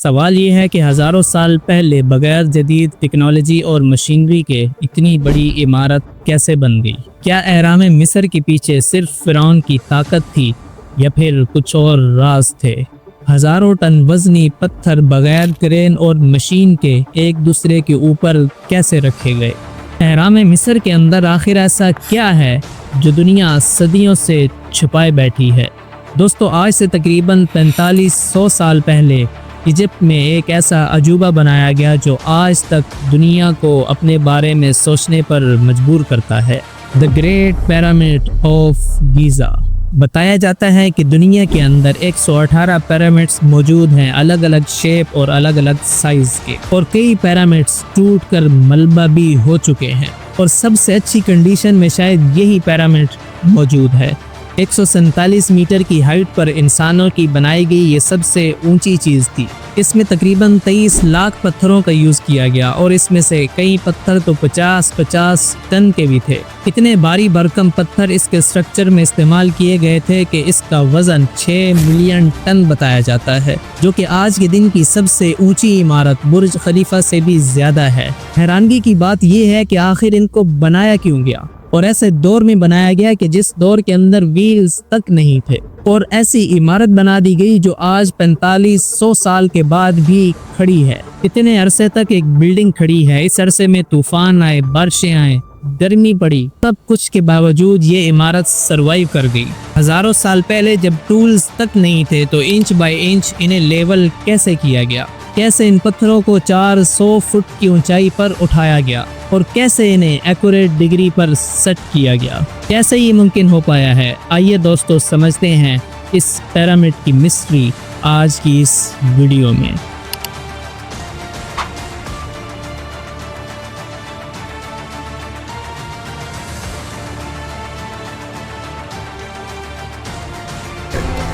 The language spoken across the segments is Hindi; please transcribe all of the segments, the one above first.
सवाल ये है कि हज़ारों साल पहले बगैर जदीद टेक्नोलॉजी और मशीनरी के इतनी बड़ी इमारत कैसे बन गई? क्या अहराम मिस्र के पीछे सिर्फ फ़िरौन की ताकत थी या फिर कुछ और राज थे? हज़ारों टन वज़नी पत्थर बगैर क्रेन और मशीन के एक दूसरे के ऊपर कैसे रखे गए? अहराम मिस्र के अंदर आखिर ऐसा क्या है जो दुनिया सदियों से छुपाए बैठी है? दोस्तों, आज से तकरीबन 4500 साल पहले इजिप्ट में एक ऐसा अजूबा बनाया गया जो आज तक दुनिया को अपने बारे में सोचने पर मजबूर करता है। The great pyramid of Giza. बताया जाता है कि दुनिया के अंदर 118 पिरामिड्स मौजूद हैं, अलग अलग शेप और अलग अलग साइज के, और कई पिरामिड्स टूटकर मलबा भी हो चुके हैं और सबसे अच्छी कंडीशन में शायद यही पिरामिड मौजूद है। 147 मीटर की हाइट पर इंसानों की बनाई गई ये सबसे ऊंची चीज़ थी। इसमें तकरीबन 23 लाख पत्थरों का यूज़ किया गया और इसमें से कई पत्थर तो 50-50 टन के भी थे। इतने भारी भरकम पत्थर इसके स्ट्रक्चर में इस्तेमाल किए गए थे कि इसका वज़न 6 मिलियन टन बताया जाता है, जो कि आज के दिन की सबसे ऊंची इमारत बुर्ज खलीफा से भी ज़्यादा है। हैरानगी की बात यह है कि आखिर इनको बनाया क्यों गया, और ऐसे दौर में बनाया गया कि जिस दौर के अंदर व्हील्स तक नहीं थे, और ऐसी इमारत बना दी गई जो आज 4500 साल के बाद भी खड़ी है। इतने अरसे तक एक बिल्डिंग खड़ी है, इस अरसे में तूफान आए, बारिशें आए, गर्मी पड़ी, सब कुछ के बावजूद ये इमारत सरवाइव कर गई। हजारों साल पहले जब टूल्स तक नहीं थे तो इंच बाय इंच इन्हें लेवल कैसे किया गया, कैसे इन पत्थरों को 400 फुट की ऊंचाई पर उठाया गया और कैसे इन्हें एक्यूरेट डिग्री पर सेट किया गया, कैसे ये मुमकिन हो पाया है। आइए दोस्तों समझते हैं इस पिरामिड की मिस्ट्री आज की इस वीडियो में।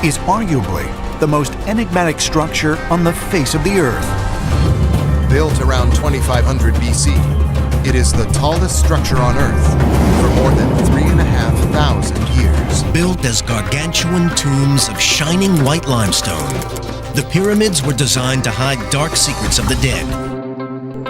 Is arguably the most enigmatic structure on the face of the earth. Built around 2500 BC, it is the tallest structure on Earth for more than 3,500 years. Built as gargantuan tombs of shining white limestone, the pyramids were designed to hide dark secrets of the dead.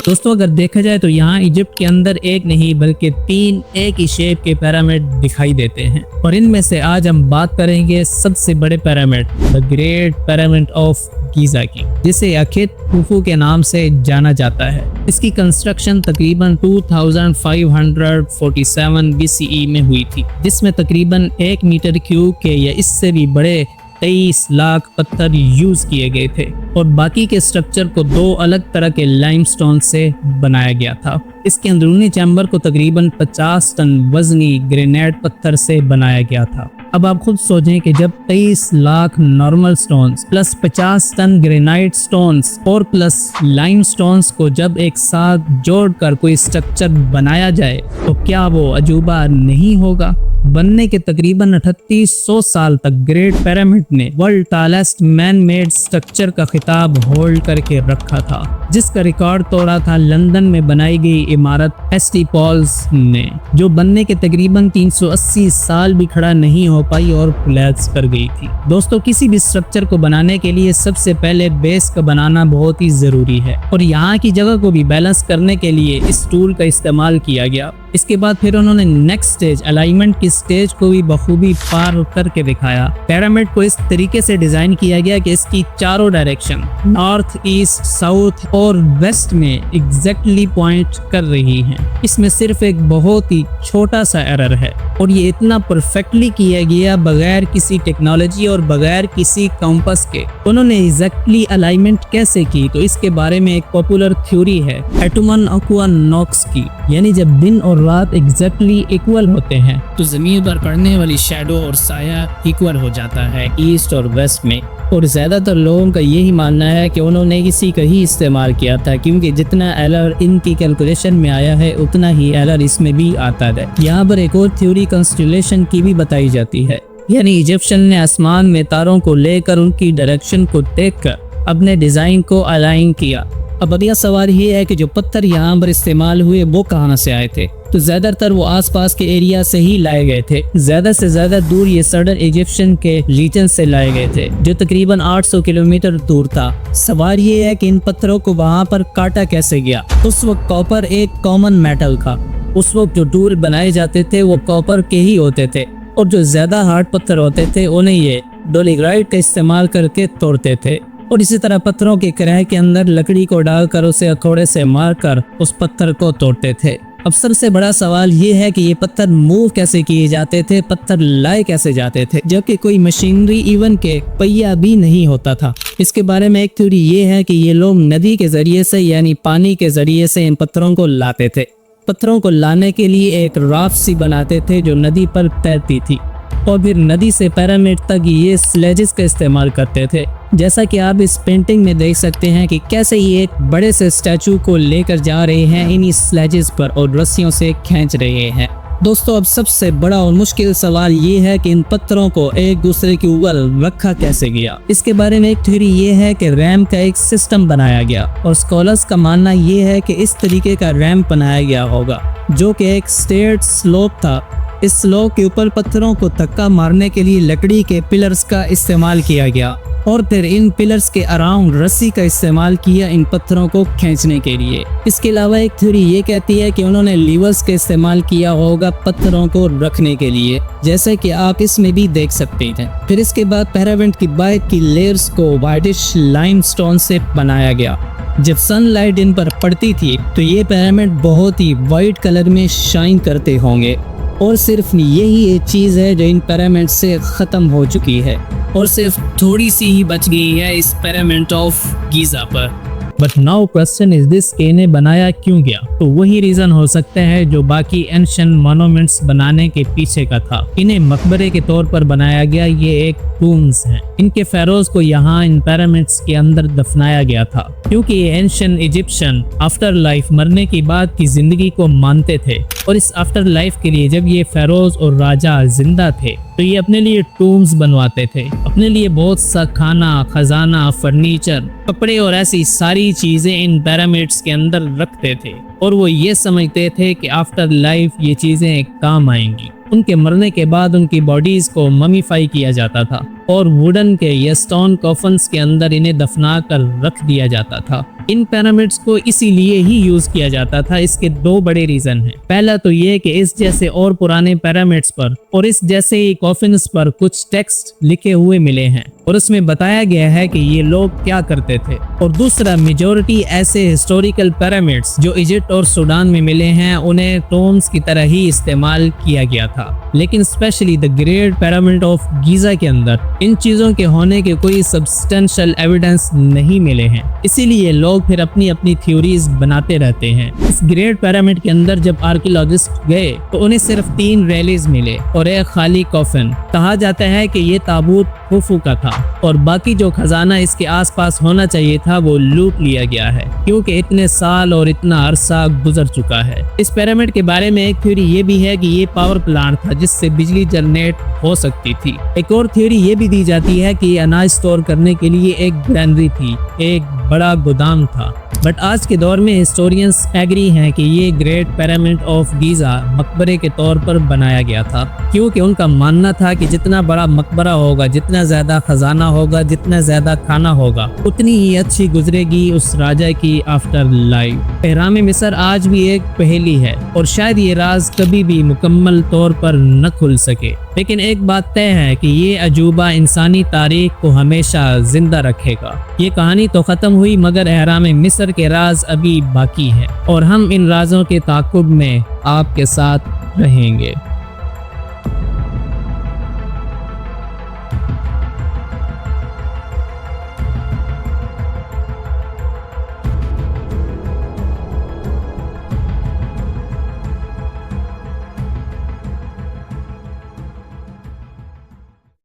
दोस्तों, अगर देखा जाए तो यहाँ इजिप्ट के अंदर एक नहीं बल्कि 3 एक ही शेप के पिरामिड दिखाई देते हैं, और इनमें से आज हम बात करेंगे सबसे बड़े pyramid, the great pyramid of Giza की, जिसे अखित खुफू के नाम से जाना जाता है। इसकी कंस्ट्रक्शन तकरीबन 2547 BCE में हुई थी, जिसमें तकरीबन 1 मीटर क्यूब के या इससे भी बड़े 23 लाख पत्थर यूज किए गए थे, और बाकी के स्ट्रक्चर को 2 अलग तरह के लाइमस्टोन से बनाया गया था। इसके अंदरूनी चैम्बर को तकरीबन 50 टन वजनी ग्रेनाइट पत्थर से बनाया गया था। अब आप खुद सोचें कि जब 23 lakh normal stones plus 50 ton granite stones और प्लस लाइम स्टोन्स को जब एक साथ जोड़कर कोई स्ट्रक्चर बनाया जाए तो क्या वो अजूबा नहीं होगा? बनने के तकरीबन 3800 साल तक ग्रेट पिरामिड ने world tallest man made structure का खिताब होल्ड करके रखा था, जिसका रिकॉर्ड तोड़ा था लंदन में बनाई गई इमारत एसटी पॉल्स ने, जो बनने के तकरीबन 380 साल भी खड़ा नहीं हो पाई और कोलैप्स कर गई थी। दोस्तों, किसी भी स्ट्रक्चर को बनाने के लिए सबसे पहले बेस का बनाना बहुत ही जरूरी है, और यहाँ की जगह को भी बैलेंस करने के लिए इस टूल का इस्तेमाल किया गया। इसके बाद फिर उन्होंने नेक्स्ट स्टेज अलाइनमेंट की स्टेज को भी बखूबी पार करके दिखाया। पिरामिड को इस तरीके से डिजाइन किया गया कि इसकी चारों डायरेक्शन नॉर्थ, ईस्ट, साउथ और वेस्ट में एग्जैक्टली पॉइंट कर रही हैं। इसमें सिर्फ एक बहुत ही छोटा सा एरर है, और ये इतना परफेक्टली किया गया बगैर किसी टेक्नोलॉजी और बगैर किसी कंपास के। उन्होंने एग्जैक्टली अलाइनमेंट कैसे की, तो इसके बारे में एक पॉपुलर थ्योरी है एटोमन एक्वानॉक्स की, यानी जब दिन और रात एग्जैक्टली इक्वल होते हैं तो जमीन पर पड़ने वाली शैडो और साया इक्वल हो जाता है ईस्ट और वेस्ट में। और ज़्यादातर लोगों का यही मानना है कि उन्होंने इसी का ही इस्तेमाल किया था, क्योंकि जितना एरर इनकी कैलकुलेशन में आया है उतना ही एरर इसमें भी आता है। यहाँ पर एक और थ्योरी कंस्टेलेशन की भी बताई जाती है, यानी इजिप्शियन ने आसमान में तारों को लेकर उनकी डायरेक्शन को देखकर अपने डिज़ाइन को अलाइन किया अब अगला सवाल ये है कि जो पत्थर यहाँ पर इस्तेमाल हुए वो कहाँ से आए थे। तो ज्यादातर वो आसपास के एरिया से ही लाए गए थे। ज्यादा से ज्यादा दूर ये सदर्न इजिप्शियन के रीजन से लाए गए थे, जो तकरीबन 800 किलोमीटर दूर था। सवाल ये है कि इन पत्थरों को वहाँ पर काटा कैसे गया। उस वक्त कॉपर एक कॉमन मेटल था। उस वक्त जो टूल बनाए जाते थे वो कॉपर के ही होते थे, और जो ज्यादा हार्ड पत्थर होते थे उन्हें ये डोलीग्राइट का इस्तेमाल करके तोड़ते थे। और इसी तरह पत्थरों के किराए के अंदर लकड़ी को डालकर उसे हथौड़े से मारकर उस पत्थर को तोड़ते थे। अब सबसे बड़ा सवाल ये है कि ये पत्थर मूव कैसे किए जाते थे, पत्थर लाए कैसे जाते थे, जबकि कोई मशीनरी इवन के पहिया भी नहीं होता था। इसके बारे में एक थ्योरी ये है कि ये लोग नदी के जरिए से यानी पानी के जरिए से इन पत्थरों को लाते थे। पत्थरों को लाने के लिए एक राफ्ट सी बनाते थे जो नदी पर तैरती थी, और फिर नदी से पिरामिड तक ये स्लेजेस का इस्तेमाल करते थे। जैसा कि आप इस पेंटिंग में देख सकते हैं कि कैसे ये एक बड़े से स्टैचू को लेकर जा रहे हैं इन्हीं स्लेजेस पर और रस्सियों से खींच रहे हैं। दोस्तों, अब सबसे बड़ा और मुश्किल सवाल ये है कि इन पत्थरों को एक दूसरे के ऊपर रखा कैसे गया। इसके बारे में एक थ्योरी ये है कि रैम का एक सिस्टम बनाया गया, और स्कॉलर्स का मानना ये है कि इस तरीके का रैम बनाया गया होगा, जो कि एक स्टेयर्ड स्लोप था। इस स्लोप के ऊपर पत्थरों को धक्का मारने के लिए लकड़ी के पिलर्स का इस्तेमाल किया गया, और फिर इन पिलर्स के अराउंड रस्सी का इस्तेमाल किया इन पत्थरों को खींचने के लिए। इसके अलावा एक थ्योरी ये कहती है कि उन्होंने लीवर्स का इस्तेमाल किया होगा पत्थरों को रखने के लिए, जैसे कि आप इसमें भी देख सकते हैं। फिर इसके बाद पिरामिड की बाहर की लेयर्स को वाइटिश लाइमस्टोन से बनाया गया। जब सनलाइट इन पर पड़ती थी तो ये पिरामिड बहुत ही वाइट कलर में शाइन करते होंगे, और सिर्फ यही एक चीज़ है जो इन पिरामिड से ख़त्म हो चुकी है, और सिर्फ थोड़ी सी ही बच गई है इस पिरामिड ऑफ गीज़ा पर। But now question is this कि इन्हें बनाया क्यों गया। तो वही रीज़न हो सकता है जो बाकी एंशिएंट मॉन्यूमेंट्स बनाने के पीछे का था। इन्हें मकबरे के तौर पर बनाया गया। ये एक टूम्स हैं। इनके फेरोज को यहाँ इन पिरामिड्स के अंदर दफनाया गया था, क्योंकि ये एंशिएंट इजिप्शियन आफ्टर लाइफ, मरने के बाद की जिंदगी को मानते थे। और इस आफ्टर लाइफ के लिए जब ये फेरोज और राजा जिंदा थे तो ये अपने लिए टूम्स बनवाते थे, अपने लिए बहुत सा खाना, खजाना, फर्नीचर, कपड़े और ऐसी सारी चीजें इन पिरामिड्स के अंदर रखते थे, और वो ये समझते थे कि आफ्टर लाइफ ये चीजें काम आएंगी। उनके मरने के बाद उनकी बॉडीज को ममीफाई किया जाता था और वुडन के या स्टोन कॉफन्स के अंदर इन्हें दफना कर रख दिया जाता था। इन पिरामिड्स को इसीलिए ही यूज किया जाता था। इसके दो बड़े रीजन हैं। पहला तो ये कि इस जैसे और पुराने पिरामिड्स पर और इस जैसे ही कॉफिन्स पर कुछ टेक्स्ट लिखे हुए मिले हैं और उसमें बताया गया है कि ये लोग क्या करते थे। और दूसरा, मेजॉरिटी ऐसे हिस्टोरिकल पिरामिड्स जो इजिप्ट और सूडान में मिले हैं उन्हें टोम्स की तरह ही इस्तेमाल किया गया था, लेकिन specially the great pyramid of Giza के अंदर इन चीजों के होने के कोई सब्सटेंशियल एविडेंस नहीं मिले हैं। इसीलिए लोग फिर अपनी अपनी थ्योरीज बनाते रहते हैं। इस ग्रेट पिरामिड के अंदर जब आर्कियोलॉजिस्ट गए तो उन्हें सिर्फ 3 रैलीज मिले और एक खाली कॉफिन। कहा जाता है कि ये ताबूत खुफू का था और बाकी जो खजाना इसके आसपास होना चाहिए था वो लूट लिया गया है, क्योंकि इतने साल और इतना अरसा गुजर चुका है। इस पिरामिड के बारे में एक थ्योरी ये भी है कि ये पावर प्लांट था जिससे बिजली जनरेट हो सकती थी। एक और थ्योरी ये भी दी जाती है कि अनाज स्टोर करने के लिए एक ग्रैनरी थी, एक बड़ा गोदाम था। बट आज के दौर में हिस्टोरियंस एग्री हैं कि ये ग्रेट पिरामिड ऑफ गीजा मकबरे के तौर पर बनाया गया था, क्योंकि उनका मानना था कि जितना बड़ा मकबरा होगा, जितना ज्यादा खजाना होगा, जितना ज्यादा खाना होगा, उतनी ही अच्छी गुजरेगी उस राजा की आफ्टर लाइफ। एहराम मिस्र आज भी एक पहेली है और शायद ये राज कभी भी मुकम्मल तौर पर न खुल सके, लेकिन एक बात तय है कि ये अजूबा इंसानी तारीख को हमेशा जिंदा रखेगा। ये कहानी तो खत्म हुई मगर एहराम मिस्र के राज अभी बाकी है और हम इन राजों के ताक़ुब में आपके साथ रहेंगे।